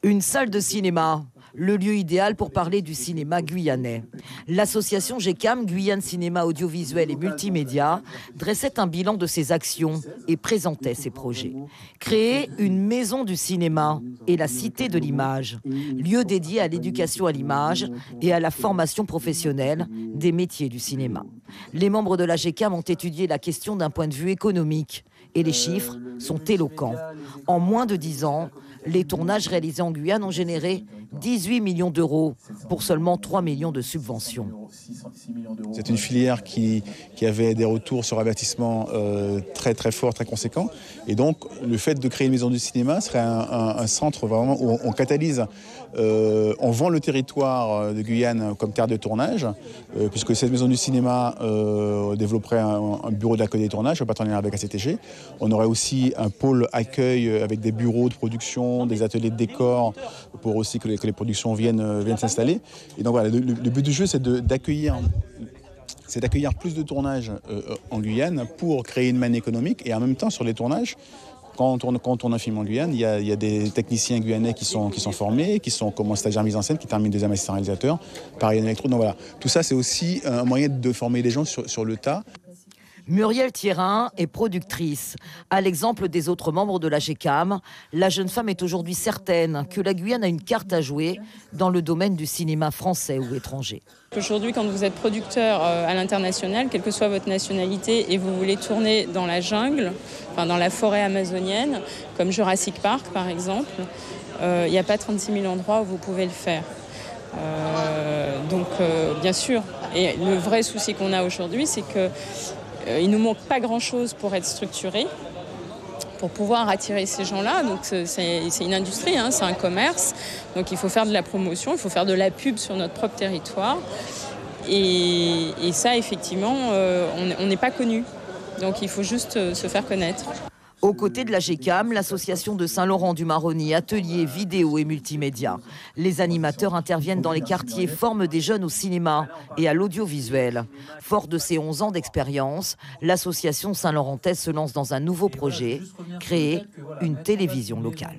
Une salle de cinéma, le lieu idéal pour parler du cinéma guyanais. L'association GECAM, Guyane Cinéma Audiovisuel et Multimédia, dressait un bilan de ses actions et présentait ses projets. Créer une maison du cinéma et la cité de l'image, lieu dédié à l'éducation à l'image et à la formation professionnelle des métiers du cinéma. Les membres de la GECAM ont étudié la question d'un point de vue économique et les chiffres sont éloquents. En moins de 10 ans, les tournages réalisés en Guyane ont généré 18 millions d'euros pour seulement 3 millions de subventions. C'est une filière qui avait des retours sur investissement très très forts, très conséquents. Et donc le fait de créer une maison du cinéma serait un centre vraiment où on catalyse, on vend le territoire de Guyane comme terre de tournage, puisque cette maison du cinéma développerait un bureau d'accueil des tournages, en partenariat avec ACTG. On aurait aussi un pôle accueil avec des bureaux de production, des ateliers de décor pour aussi que les productions viennent s'installer. Et donc voilà, le but du jeu, c'est d'accueillir plus de tournages en Guyane pour créer une manne économique. Et en même temps, sur les tournages, quand on tourne un film en Guyane, il y a des techniciens guyanais qui sont formés, qui sont comme stagiaires mise en scène, qui terminent deuxième assistant réalisateur, pareil en électro. Donc voilà, tout ça, c'est aussi un moyen de former les gens sur le tas. Muriel Thierin est productrice. À l'exemple des autres membres de la GECAM, la jeune femme est aujourd'hui certaine que la Guyane a une carte à jouer dans le domaine du cinéma français ou étranger. Aujourd'hui, quand vous êtes producteur à l'international, quelle que soit votre nationalité, et vous voulez tourner dans la jungle, enfin dans la forêt amazonienne, comme Jurassic Park par exemple, il n'y a pas 36 000 endroits où vous pouvez le faire. Donc bien sûr, et le vrai souci qu'on a aujourd'hui, c'est que il ne nous manque pas grand-chose pour être structuré, pour pouvoir attirer ces gens-là. Donc c'est une industrie, hein, c'est un commerce. Donc il faut faire de la promotion, il faut faire de la pub sur notre propre territoire. Et ça, effectivement, on n'est pas connu. Donc il faut juste se faire connaître. Aux côtés de la GECAM, l'association de Saint-Laurent-du-Maroni, ateliers vidéo et multimédia. Les animateurs interviennent dans les quartiers, forment des jeunes au cinéma et à l'audiovisuel. Fort de ses 11 ans d'expérience, l'association Saint-Laurentais se lance dans un nouveau projet, créer une télévision locale.